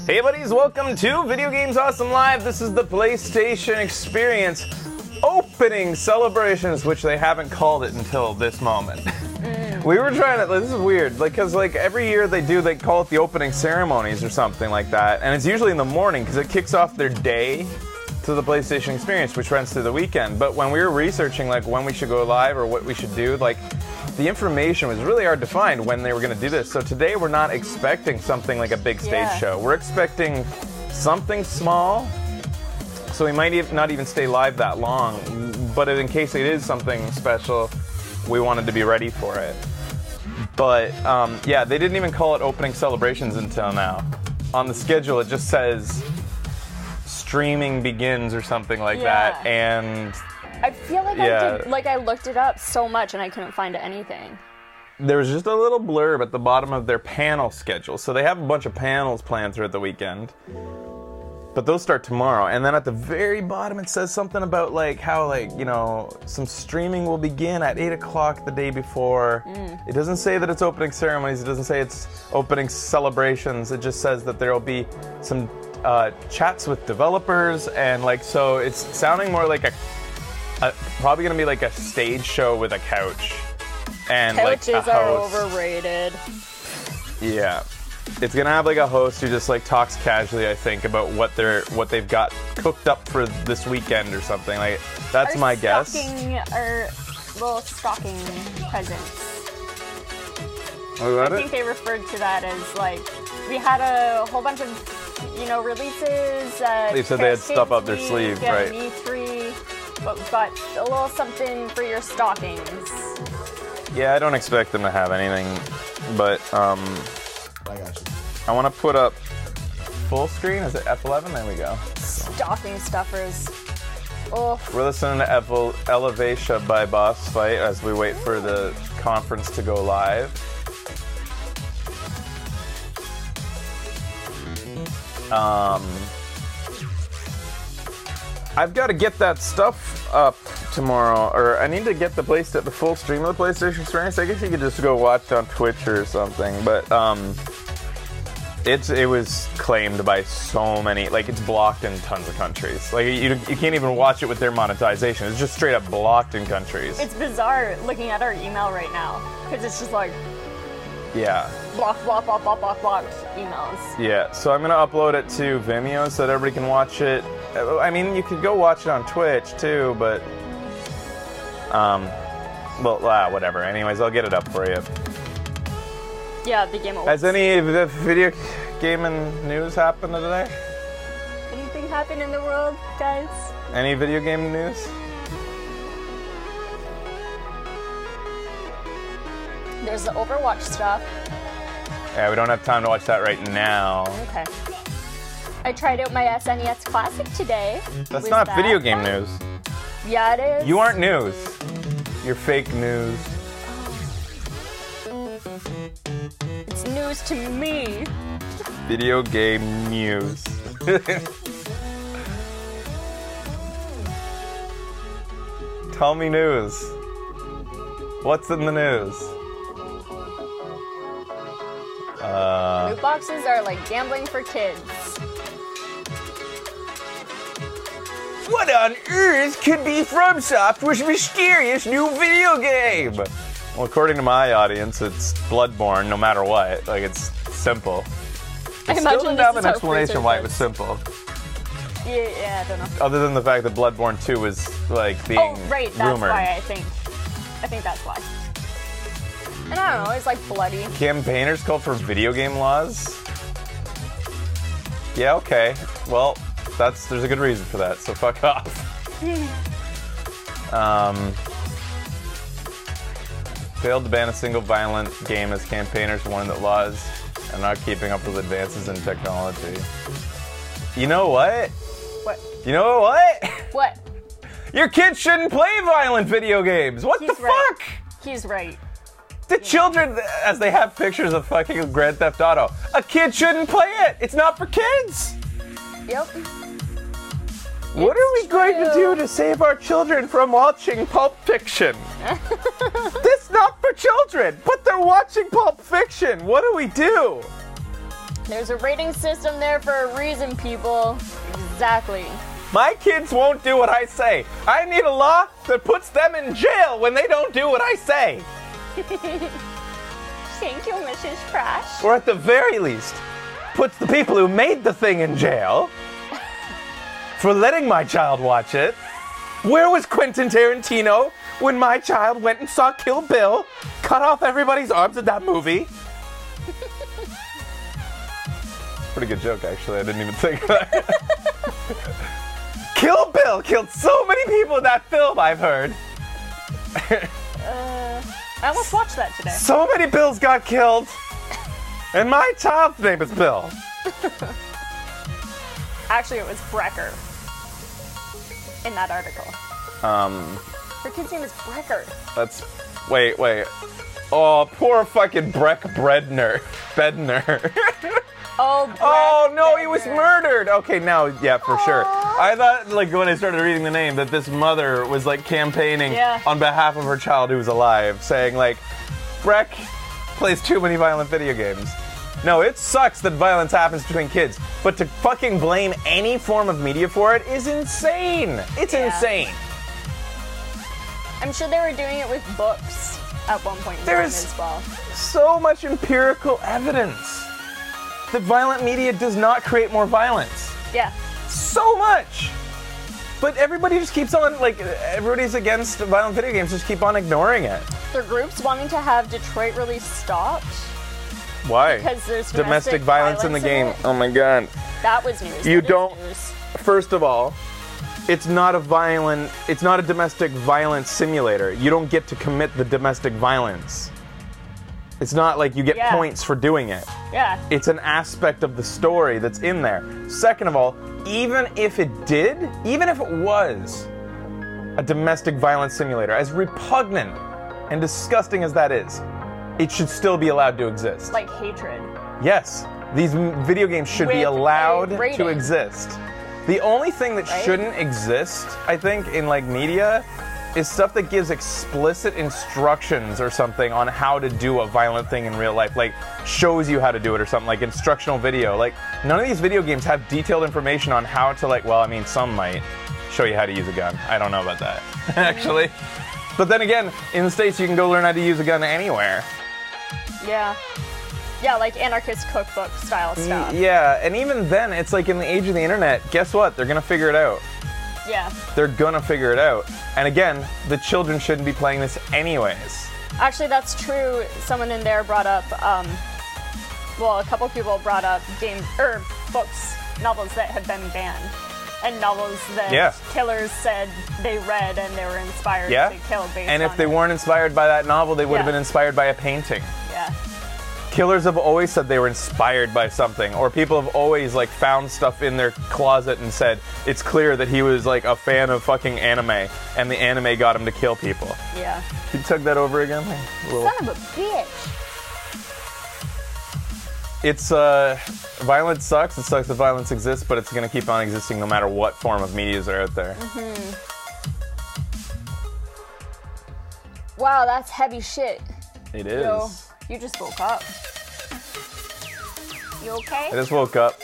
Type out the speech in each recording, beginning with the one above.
Hey buddies, welcome to Video Games Awesome Live. This is the PlayStation Experience opening celebrations, which they haven't called it until this moment. We were trying to, this is weird, because every year they call it the opening ceremonies or something like that, and it's usually in the morning because it kicks off their day to the PlayStation Experience, which runs through the weekend. But when we were researching when we should go live or what we should do, the information was really hard to find when they were going to do this. So today we're not expecting something like a big stage show. We're expecting something small, so we might not even stay live that long. But in case it is something special, we wanted to be ready for it. But yeah, they didn't even call it opening celebrations until now. On the schedule, it just says streaming begins or something like that, and I feel like I looked it up so much and I couldn't find anything. There was just a little blurb at the bottom of their panel schedule. So they have a bunch of panels planned throughout the weekend, but those start tomorrow. And then at the very bottom it says something about how some streaming will begin at 8 o'clock the day before. It doesn't say that it's opening ceremonies. It doesn't say it's opening celebrations. It just says that there will be some chats with developers, and so it's sounding more like probably gonna be like a stage show with a couch and couches are overrated. Yeah, it's gonna have a host who just talks casually, I think, about what they've got cooked up for this weekend or something. That's my guess. Our little stocking presents. I think they referred to that as we had a whole bunch of releases. They said they had stuff up their sleeve, right? E3. But we've got a little something for your stockings. Yeah, I don't expect them to have anything, but I got you. I want to put up full screen. Is it F11? There we go. Stocking stuffers. Oh. We're listening to Elevation by Boss Fight as we wait for the conference to go live. I've got to get that stuff up tomorrow, or I need to get the full stream of the PlayStation Experience. I guess you could just go watch it on Twitch or something, but it was claimed by so many, it's blocked in tons of countries. You can't even watch it with their monetization. It's just straight up blocked in countries. It's bizarre looking at our email right now, because it's just yeah. Block emails. Yeah, so I'm going to upload it to Vimeo so that everybody can watch it. I mean, you could go watch it on Twitch too, but whatever. Anyways, I'll get it up for you. Yeah, the Game Awards. Has any of the video gaming news happened today? Anything happen in the world, guys? Any video game news? There's the Overwatch stuff. Yeah, we don't have time to watch that right now. Okay. I tried out my SNES Classic today. That's not video game news. Yeah, it is. You aren't news. You're fake news. It's news to me. Video game news. Tell me news. What's in the news? Loot boxes are like gambling for kids. What on earth could be From Software's mysterious new video game? Well, according to my audience, it's Bloodborne, no matter what. It's simple. I still didn't have an explanation why it was simple. Yeah, I don't know. Other than the fact that Bloodborne 2 was, being right, that's rumored. why I think that's why. And I don't know, it's bloody. Campaigners called for video game laws? Yeah, okay. Well, there's a good reason for that, so fuck off. Failed to ban a single violent game as campaigners warn that laws are not keeping up with advances in technology. You know what? What? You know what? What? Your kids shouldn't play violent video games! What the fuck? He's right. The children, as they have pictures of fucking Grand Theft Auto, a kid shouldn't play it! It's not for kids! Yep. What are we going to do to save our children from watching Pulp Fiction? That's not for children, but they're watching Pulp Fiction. What do we do? There's a rating system there for a reason, people. Exactly. My kids won't do what I say. I need a law that puts them in jail when they don't do what I say. Thank you, Mrs. Crash. Or at the very least, puts the people who made the thing in jail for letting my child watch it. Where was Quentin Tarantino when my child went and saw Kill Bill, cut off everybody's arms in that movie? Pretty good joke, actually. I didn't even think of that. Kill Bill killed so many people in that film, I've heard. I almost watched that today. So many Bills got killed. And my child's name is Bill. Actually, it was Brecker in that article. Her kid's name is Brecker. That's... Wait. Oh, poor fucking Breck Bedner. Oh, no, he was murdered. Okay, now, yeah, for sure. I thought, like, when I started reading the name, that this mother was, like, campaigning on behalf of her child who was alive, saying, like, Breck plays too many violent video games. No, it sucks that violence happens between kids, but to fucking blame any form of media for it is insane. It's insane. I'm sure they were doing it with books at one point in time as well. So much empirical evidence that violent media does not create more violence. Yeah. So much! But everybody just keeps on, like, everybody's against violent video games, just keep on ignoring it. There are groups wanting to have Detroit release stopped. Why? Because there's domestic violence in the game. Oh my god. That was news. You don't. First of all, it's not a domestic violence simulator. You don't get to commit the domestic violence. It's not like you get points for doing it. Yeah. It's an aspect of the story that's in there. Second of all, even if it was a domestic violence simulator, as repugnant and disgusting as that is, it should still be allowed to exist. Like hatred. Yes. These video games should be allowed to exist. The only thing that shouldn't exist, I think, in like media is stuff that gives explicit instructions or something on how to do a violent thing in real life, like shows you how to do it or something, like instructional video. Like, none of these video games have detailed information on how to, like, well, I mean, some might show you how to use a gun. I don't know about that, actually. But then again, in the States, you can go learn how to use a gun anywhere. Yeah. Yeah, like anarchist cookbook style stuff. Yeah, and even then, it's like in the age of the internet, guess what? They're gonna figure it out. Yeah. They're gonna figure it out. And again, the children shouldn't be playing this anyways. Actually, that's true. Someone in there brought up, well, a couple people brought up books, novels that have been banned. And novels that killers said they read and they were inspired to kill based on And if they weren't inspired by that novel, they would have been inspired by a painting. Yeah. Killers have always said they were inspired by something, or people have always like found stuff in their closet and said it's clear that he was like a fan of fucking anime, and the anime got him to kill people. Yeah. You took that over again? Son of a bitch. It's violence sucks. It sucks that violence exists, but it's gonna keep on existing no matter what form of medias are out there. Wow, that's heavy shit. It is. Yo, you just woke up. You okay? I just woke up.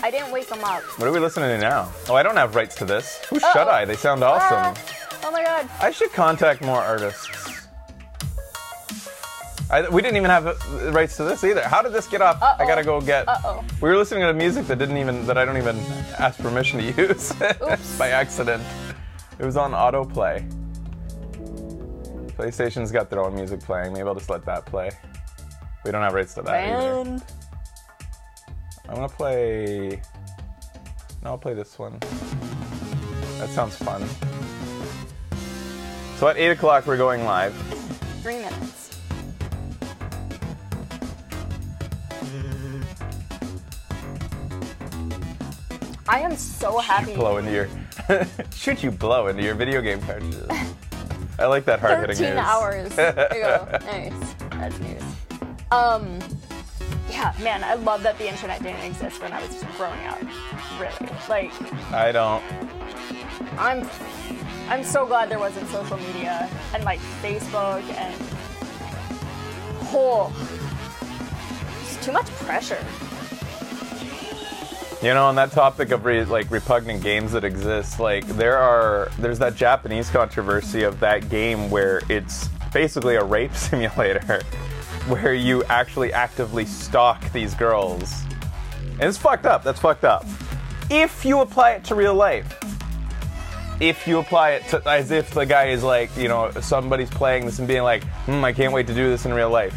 I didn't wake him up. What are we listening to now? Oh, I don't have rights to this. Who should I? They sound awesome. Oh my god. I should contact more artists. We didn't even have rights to this either. How did this get off? I gotta go get. We were listening to music that I don't even ask permission to use by accident. It was on autoplay. PlayStation's got their own music playing. Maybe I'll just let that play. We don't have rights to that either. I'm gonna play. No, I'll play this one. That sounds fun. So at 8 o'clock we're going live. 3 minutes. I am so happy. Should you blow into your video game cartridges? I like that hard-hitting news. 13 hours. There you go. Nice. That's news. Yeah, man, I love that the internet didn't exist when I was growing up. Really. Like, I don't. I'm so glad there wasn't social media and like Facebook and it's too much pressure. You know, on that topic of repugnant games that exist, like there's that Japanese controversy of that game where it's basically a rape simulator, where you actually actively stalk these girls, and it's fucked up. That's fucked up. If you apply it to real life, if you apply it to as if the guy is like, you know, somebody's playing this and being like, I can't wait to do this in real life.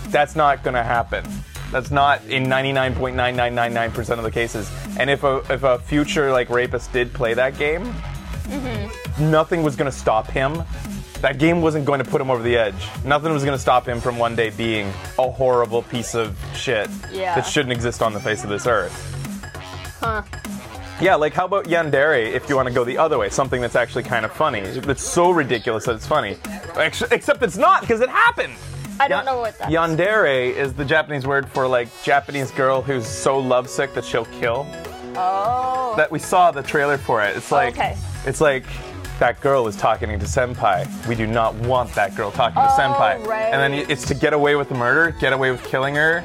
That's not gonna happen. That's not in 99.9999% of the cases. And if a future like rapist did play that game, nothing was gonna stop him. That game wasn't going to put him over the edge. Nothing was gonna stop him from one day being a horrible piece of shit that shouldn't exist on the face of this earth. Huh. Yeah, like how about yandere if you want to go the other way? Something that's actually kind of funny. That's so ridiculous that it's funny. Except it's not, because it happened. I don't know what that is. Yandere is the Japanese word for like Japanese girl who's so lovesick that she'll kill. Oh. That we saw the trailer for it. It's like it's like that girl is talking to senpai. We do not want that girl talking to senpai. Right. And then it's to get away with the murder, get away with killing her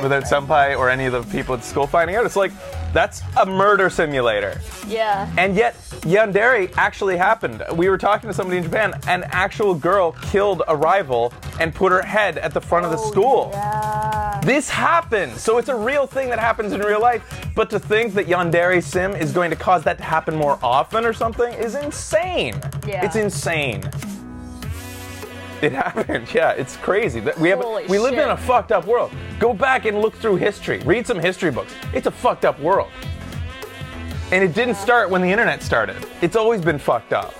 without senpai or any of the people at school finding out. It's like, that's a murder simulator. Yeah. And yet, yandere actually happened. We were talking to somebody in Japan, an actual girl killed a rival and put her head at the front of the school. Yeah. This happened. So it's a real thing that happens in real life. But to think that yandere sim is going to cause that to happen more often or something is insane. Yeah. It's insane. It happened, yeah, it's crazy. We live in a fucked up world. Go back and look through history. Read some history books. It's a fucked up world. And it didn't start when the internet started. It's always been fucked up.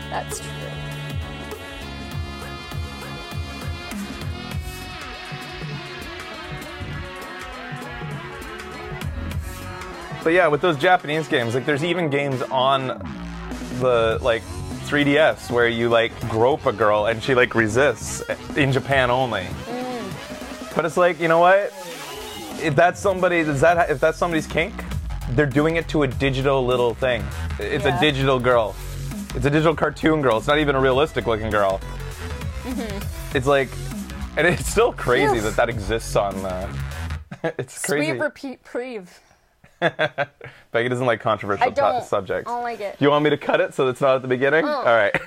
That's true. But yeah, with those Japanese games, like there's even games on the like 3DS where you like grope a girl and she like resists in Japan only. But it's like, you know what? If that's somebody's kink, they're doing it to a digital little thing. It's a digital girl. It's a digital cartoon girl. It's not even a realistic looking girl. It's like, and it's still crazy that exists on. It's crazy. Sweet reprieve. Becky doesn't like controversial subjects. I don't like it. Do you want me to cut it so it's not at the beginning? All right.